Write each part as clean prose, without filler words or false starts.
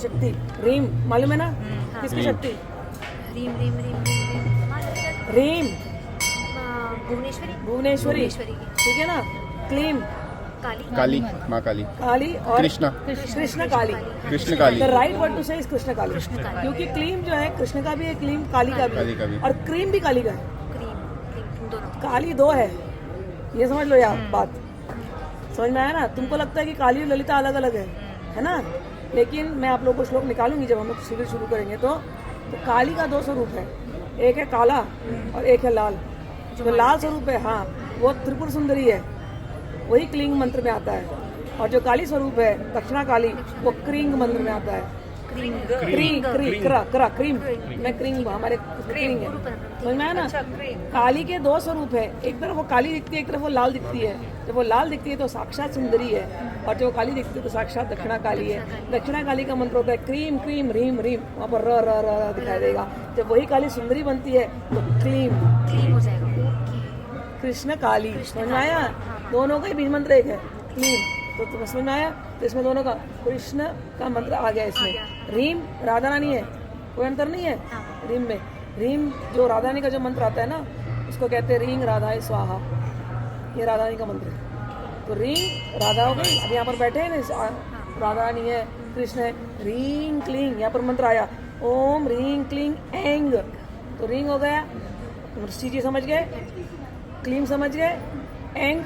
शक्ति रीम मालूम है ना? किसकी शक्ति? रीम रीम रीम रीम रीम भुवनेश्वरी भुवनेश्वरी, की ठीक है ना? क्लीम काली काली, माँ काली, काली और कृष्णा कृष्ण काली। कृष्ण काली, द राइट वर्ड टू से इज कृष्ण काली, काली। क्योंकि क्लीम जो है कृष्ण का भी है, क्लीम काली का काली का भी भी। और क्रीम भी काली का है। क्रीम क्रीम दोनों काली दो है, ये समझ लो यार बात, समझ में आया ना? तुमको लगता है कि काली और ललिता अलग अलग है ना? लेकिन मैं आप लोगों को श्लोक निकालूंगी जब हम लोग शिविर शुरू करेंगे तो काली का दो स्वरूप है, एक है काला और एक है लाल। जो लाल स्वरूप है, हाँ, वो त्रिपुर सुंदरी है, वही क्लींग मंत्र में आता है। और जो काली स्वरूप है दक्षिणा काली, वो क्रींग मंत्र में आता है। क्रीम क्रीम मैं क्रीम, हमारे क्रीम है, समझ में आया ना? काली के दो स्वरूप है, एक तरफ वो काली दिखती है, एक तरफ वो लाल दिखती है। जब वो लाल दिखती है तो साक्षात सुंदरी है, और जब वो काली दिखती है तो साक्षात दक्षिणा काली है। दक्षिणा काली का मंत्र होता है क्रीम क्रीम रीम रीम, वहाँ पर र र र र दिखाई देगा। जब वही काली सुंदरी बनती है तो क्लीम क्रीम हो जाएगा। ओके कृष्ण काली, समझ में आया? दोनों का ही बीज मंत्र एक है, क्लीम। तो तुम्हें समझ में आया? तो इसमें दोनों का कृष्ण का मंत्र आ गया इसमें। रीम राधा रानी है, कोई अंतर नहीं है रीम में। रीम जो राधा रानी का जो मंत्र आता है ना, उसको कहते हैं रींग राधा स्वाहा, ये राधा रानी का मंत्र है। तो रींग राधा हो गई, अब यहाँ पर बैठे हैं ना, राधा रानी है, कृष्ण है, रींग क्लींग, यहाँ पर मंत्र आया ओम रींग क्लींग एंग, तो रिंग हो गया, सीजी समझ गए, क्लीम समझ गए, एंग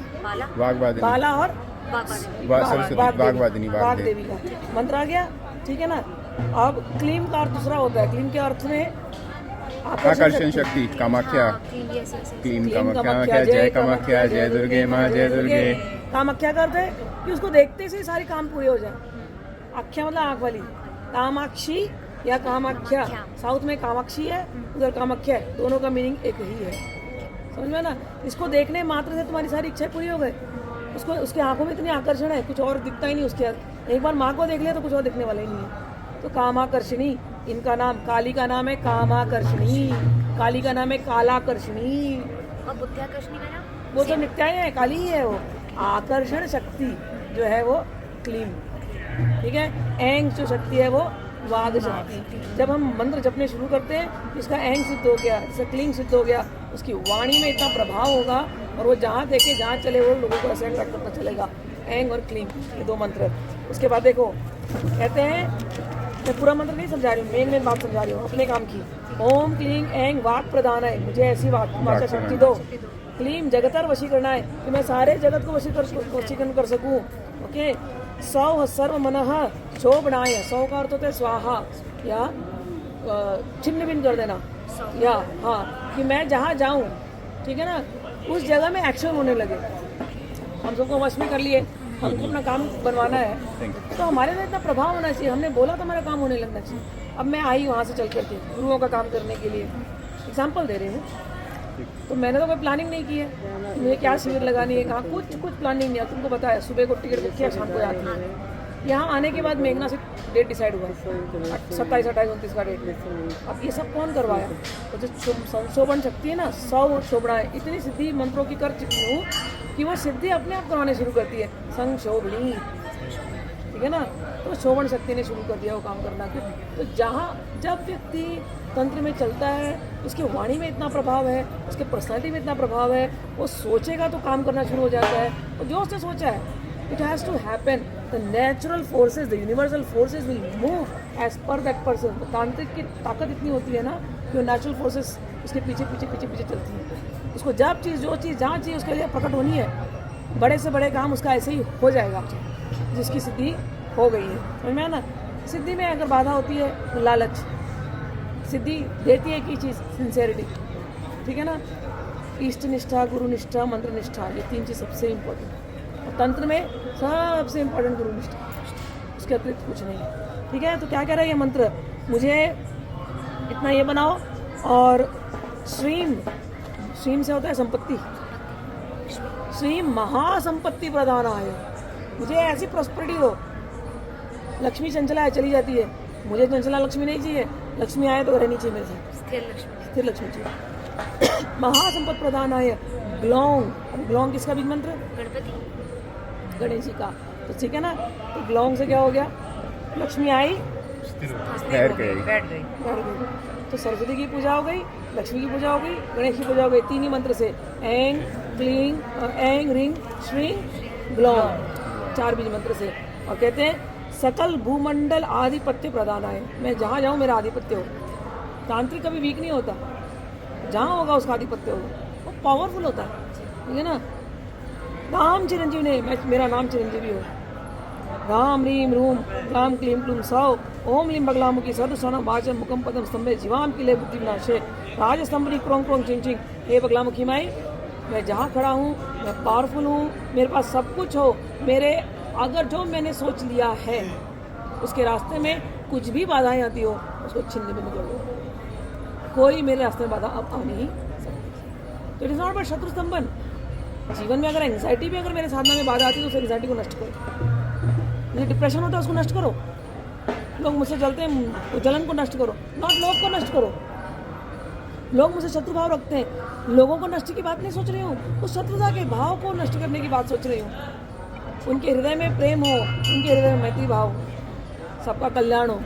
वाग्वादिनी, बाला और सरस्वती, वाग्वादिनी, वाग देवी का मंत्र आ गया, ठीक है ना? अब क्लीम का अर्थ दूसरा होता है, क्लीम के अर्थ में आकर्षण शक्ति, कामाख्या, क्लीम कामाख्या, जय कामाख्या, जय दुर्गे माँ, जय दुर्गे। कामाख्या करते हैं कि उसको देखते से सारे काम पूरे हो जाए। आख्या मतलब आंख वाली, कामाक्षी या कामाख्या, साउथ में कामाक्षी है, उधर कामाख्या है, दोनों का मीनिंग एक ही है, समझ में ना? इसको देखने मात्र से तुम्हारी सारी इच्छाएं पूरी हो गई। उसको उसके आंखों में इतनी आकर्षण है, कुछ और दिखता ही नहीं उसके। एक बार माँ को देख लिया तो कुछ और दिखने वाला ही नहीं है। तो कामाकर्षणी, इनका नाम, काली का नाम है कामाकर्षणी, काली का नाम है कालाकर्षणी, और बुद्धाकर्षणी का नाम वो तो नित्याय है, काली ही है वो। आकर्षण शक्ति जो है वो क्लीम, ठीक है? एंग जो शक्ति है वो वाग शक्ति। जब हम मंत्र जपने शुरू करते हैं, इसका एंग सिद्ध हो गया, इसका क्लीम सिद्ध हो गया, उसकी वाणी में इतना प्रभाव होगा और वो जहाँ देखे जहाँ चले वो लोगों को ऐसे अट्रैक्ट करता चलेगा। एंग और क्लीम, ये दो मंत्र। उसके बाद देखो कहते हैं, मैं पूरा मंत्र नहीं समझा रही हूँ, मेन बात समझा रही हूँ अपने काम की। ओम क्लीं ऐं वाक प्रदान है, मुझे ऐसी भाषा शक्ति दो। क्लीम जगतर वशीकरण है, कि मैं सारे जगत को वशीकरण कर सकूँ। ओके। सौ सर्व मनः शोभनाय, सौ का अर्थ होता है स्वाहा या छिन्न भिन्न कर देना, या हाँ कि मैं जहाँ जाऊँ, ठीक है ना, उस जगह में एक्शन होने लगे। हम सबको वश में कर लिए, हमको अपना काम बनवाना है तो हमारे में इतना प्रभाव होना चाहिए। हमने बोला तो हमारा काम होने लगना चाहिए। अब मैं आई वहाँ से चल करके गुरुओं का काम करने के लिए, एग्जाम्पल दे रही हूँ, तो मैंने तो कोई प्लानिंग नहीं की है, मुझे क्या शिविर लगानी है, कहाँ कुछ प्लानिंग नहीं है। तुमको पता है सुबह को टिकट बुक किया, शाम को जाती है। यहाँ आने के बाद मेघना से डेट डिसाइड हुआ, 27, 28, 29 का डेट। अब ये सब कौन करवाया? तो जो संशोभन शक्ति है ना, 100 शोभना है, इतनी सिद्धि मंत्रों की कर चुकी हूँ कि वो सिद्धि अपने आप करवाने शुरू करती है, संशोभनी, ठीक है ना? तो शोभन शक्ति ने शुरू कर दिया वो काम करना। तो जहाँ जब व्यक्ति तंत्र में चलता है, उसकी वाणी में इतना प्रभाव है, उसके पर्सनालिटी में इतना प्रभाव है, वो सोचेगा तो काम करना शुरू हो जाता है। और जो उसने सोचा है, it has to happen. The natural forces, the universal forces will move as per that person. तो तांत्रिक की ताकत इतनी होती है ना कि वो नेचुरल फोर्सेस उसके पीछे पीछे पीछे पीछे चलती है। उसको जब चीज़ जो चीज़ जहाँ चीज़ उसके लिए प्रकट होनी है, बड़े से बड़े काम उसका ऐसे ही हो जाएगा, जिसकी सिद्धि हो गई है। समझ में आया ना? सिद्धि में अगर बाधा होती है लालच, सिद्धि देती है कि चीज़ सिंसेरिटी, ठीक है ना? इष्ट निष्ठा, गुरु निष्ठा, मंत्र निष्ठा, ये 3 चीज़ सबसे इम्पोर्टेंट। तंत्र में सबसे इम्पोर्टेंट गुरु निष्ठा, उसके अतिरिक्त कुछ नहीं, ठीक है? तो क्या कह रहा है ये मंत्र? मुझे इतना ये बनाओ, और श्रीम, श्रीम से होता है संपत्ति, श्रीम महासंपत्ति प्रदान है, मुझे ऐसी प्रॉस्पेरिटी हो। लक्ष्मी चंचला है, चली जाती है, मुझे चंचला लक्ष्मी नहीं चाहिए, लक्ष्मी आए तो रहनी चाहिए मेरे साथ, स्थिर लक्ष्मी चाहिए। महासंपत्ति प्रदान है। ग्लोंग, ग्लोंग किसका बीज मंत्र? गणपति, गणेश जी का। तो ठीक है ना? तो ग्लोंग से क्या हो गया? लक्ष्मी आई ठहर गई। बैठ गई। कर गई। तो सरस्वती की पूजा हो गई, लक्ष्मी की पूजा हो गई, गणेश की पूजा हो गई। 3 ही मंत्र से ऐंग क्लीं ऐंग रिंग श्रीं ग्लौम, 4 बीज मंत्र से। और कहते हैं सकल भूमंडल आधिपत्य प्रदान आए, मैं जहाँ जाऊँ मेरा आधिपत्य हो। तांत्रिक कभी वीक नहीं होता, जहाँ होगा उसका आधिपत्य होगा, वो पावरफुल होता है, ठीक है ना। राम चिरंजीवी ने, मेरा नाम चिरंजीवी हो। राम रीम रूम ग्लाम क्लीम क्लूम सौ ओम लीम बगलामुखी सद सोना वाचम मुखम पदम स्तंभे जीवाम किले बुद्धि विनाशे राज स्तंभनी क्रोंग क्रोंग चिंग चिंग। हे बगलामुखी माई, मैं जहाँ खड़ा हूँ मैं पावरफुल हूँ, मेरे पास सब कुछ हो। मेरे अगर जो मैंने सोच लिया है उसके रास्ते में कुछ भी बाधाएं आती हो उसको छिन्न भिन्न कर दो। कोई मेरे रास्ते में बाधा अब आ नहीं सकती। तो इट इज नॉट बट शत्रु स्तंभन। जीवन में अगर एंग्जाइटी भी अगर मेरे साधना में बाधा आती है तो उस एंग्जाइटी को नष्ट करो। मुझे डिप्रेशन होता है उसको नष्ट करो। लोग मुझसे जलते हैं तो जलन को नष्ट करो, नॉट लोग को नष्ट करो। लोग मुझसे शत्रु भाव रखते हैं, लोगों को नष्ट की बात नहीं सोच रही हूँ, उस शत्रुता के भाव को नष्ट करने की बात सोच रही हूँ। उनके हृदय में प्रेम हो, उनके हृदय में मैत्री भाव हो, सबका कल्याण हो।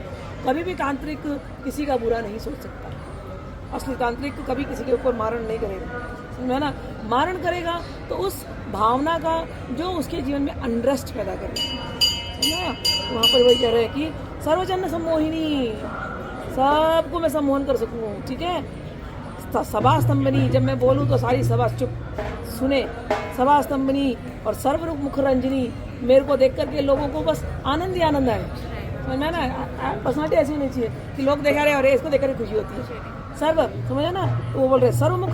कभी भी तांत्रिक किसी का बुरा नहीं सोच सकता। असली तांत्रिक कभी किसी के ऊपर मारण नहीं करेगा, समझ में ना। मारण करेगा तो उस भावना का जो उसके जीवन में अनरेस्ट पैदा करेगा, समझा। वहाँ पर वही कह रहे हैं कि सर्वजन सम्मोहिनी, सबको मैं सम्मोहन कर सकूँ, ठीक है। सभा स्तंभनी, जब मैं बोलूँ तो सारी सभा चुप सुने। सभा स्तंभनी और सर्वरूप मुख रंजनी, मेरे को देख करके लोगों को बस आनंद ही आनंद आए, समझ में ना। पर्सनालिटी ऐसी होनी चाहिए कि लोग देखा रहे और इसको देख कर खुशी होती है। सर्व, समझा ना। तो वो बोल रहे सर्वमुख